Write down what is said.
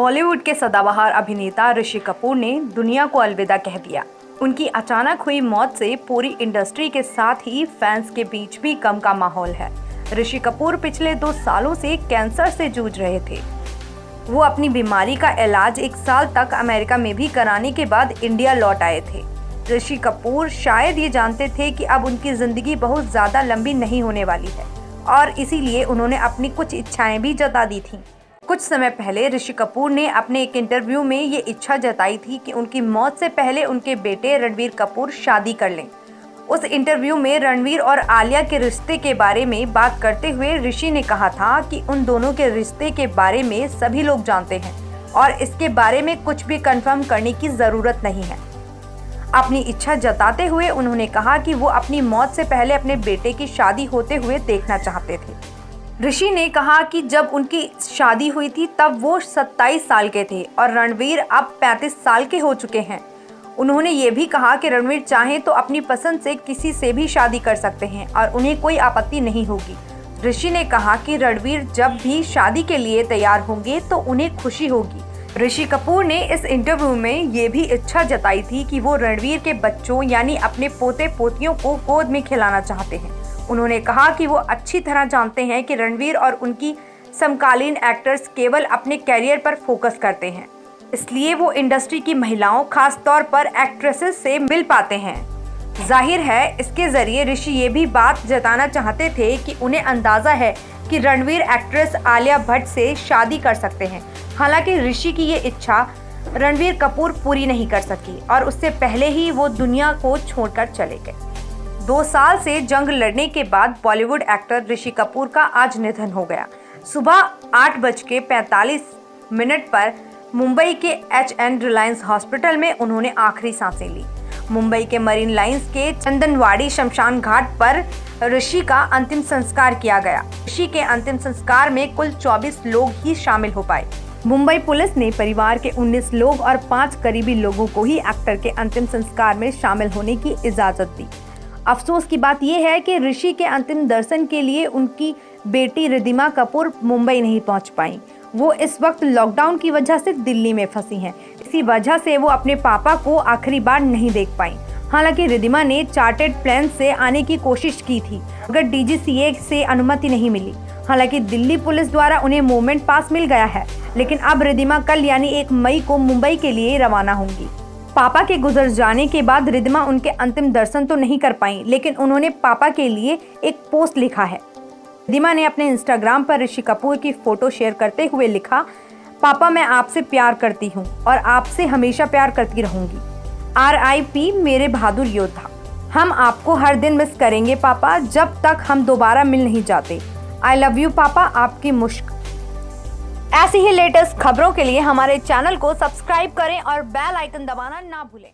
बॉलीवुड के सदाबहार अभिनेता ऋषि कपूर ने दुनिया को अलविदा कह दिया। उनकी अचानक हुई मौत से पूरी इंडस्ट्री के साथ ही फैंस के बीच भी गम का माहौल है। ऋषि कपूर पिछले 2 सालों से कैंसर से जूझ रहे थे। वो अपनी बीमारी का इलाज 1 साल तक अमेरिका में भी कराने के बाद इंडिया लौट आए थे। ऋषि कपूर शायद ये जानते थे कि अब उनकी जिंदगी बहुत ज़्यादा लंबी नहीं होने वाली है और इसीलिए उन्होंने अपनी कुछ इच्छाएं भी जता दी थीं। कुछ समय पहले ऋषि कपूर ने अपने एक इंटरव्यू में ये इच्छा जताई थी कि उनकी मौत से पहले उनके बेटे रणवीर कपूर शादी कर लें। उस इंटरव्यू में रणवीर और आलिया के रिश्ते के बारे में बात करते हुए ऋषि ने कहा था कि उन दोनों के रिश्ते के बारे में सभी लोग जानते हैं और इसके बारे में कुछ भी कंफर्म करने की ज़रूरत नहीं है। अपनी इच्छा जताते हुए उन्होंने कहा कि वो अपनी मौत से पहले अपने बेटे की शादी होते हुए देखना चाहते थे। ऋषि ने कहा कि जब उनकी शादी हुई थी तब वो 27 साल के थे और रणवीर अब 35 साल के हो चुके हैं। उन्होंने ये भी कहा कि रणवीर चाहें तो अपनी पसंद से किसी से भी शादी कर सकते हैं और उन्हें कोई आपत्ति नहीं होगी। ऋषि ने कहा कि रणवीर जब भी शादी के लिए तैयार होंगे तो उन्हें खुशी होगी। ऋषि कपूर ने इस इंटरव्यू में ये भी इच्छा जताई थी कि वो रणवीर के बच्चों यानी अपने पोते पोतियों को गोद में खिलाना चाहते हैं। उन्होंने कहा कि वो अच्छी तरह जानते हैं कि रणवीर और उनकी समकालीन एक्टर्स केवल अपने कैरियर पर फोकस करते हैं, इसलिए वो इंडस्ट्री की महिलाओं खास तौर पर एक्ट्रेसेस से मिल पाते हैं। जाहिर है इसके जरिए ऋषि ये भी बात जताना चाहते थे कि उन्हें अंदाज़ा है कि रणवीर एक्ट्रेस आलिया भट्ट से शादी कर सकते हैं। हालांकि ऋषि की ये इच्छा रणवीर कपूर पूरी नहीं कर सकी और उससे पहले ही वो दुनिया को छोड़कर चले गए। 2 साल से जंग लड़ने के बाद बॉलीवुड एक्टर ऋषि कपूर का आज निधन हो गया। सुबह 8:45 पर मुंबई के HN रिलायंस हॉस्पिटल में उन्होंने आखिरी सांसें ली। मुंबई के मरीन लाइंस के चंदनवाड़ी शमशान घाट पर ऋषि का अंतिम संस्कार किया गया। ऋषि के अंतिम संस्कार में कुल 24 लोग ही शामिल हो पाए। मुंबई पुलिस ने परिवार के 19 लोग और 5 करीबी लोगों को ही एक्टर के अंतिम संस्कार में शामिल होने की इजाजत दी। अफसोस की बात यह है कि ऋषि के अंतिम दर्शन के लिए उनकी बेटी रिद्धिमा कपूर मुंबई नहीं पहुंच पाई। वो इस वक्त लॉकडाउन की वजह से दिल्ली में फंसी हैं। इसी वजह से वो अपने पापा को आखिरी बार नहीं देख पाई। हालांकि रिद्धिमा ने चार्टर्ड प्लेन से आने की कोशिश की थी मगर DGCA से अनुमति नहीं मिली। हालांकि दिल्ली पुलिस द्वारा उन्हें मूवमेंट पास मिल गया है, लेकिन अब रिद्धिमा कल यानी 1 मई को मुंबई के लिए रवाना होंगी। पापा के गुजर जाने के बाद रिद्धिमा उनके अंतिम दर्शन तो नहीं कर पाई, लेकिन उन्होंने पापा के लिए एक पोस्ट लिखा है। रिद्धिमा ने अपने इंस्टाग्राम पर ऋषि कपूर की फोटो शेयर करते हुए लिखा, पापा मैं आपसे प्यार करती हूँ और आपसे हमेशा प्यार करती रहूंगी। RIP मेरे बहादुर योद्धा। हम आपको हर दिन मिस करेंगे पापा, जब तक हम दोबारा मिल नहीं जाते। I love you पापा, आपकी मुश्क। ऐसी ही लेटेस्ट खबरों के लिए हमारे चैनल को सब्सक्राइब करें और बेल आइकन दबाना ना भूलें।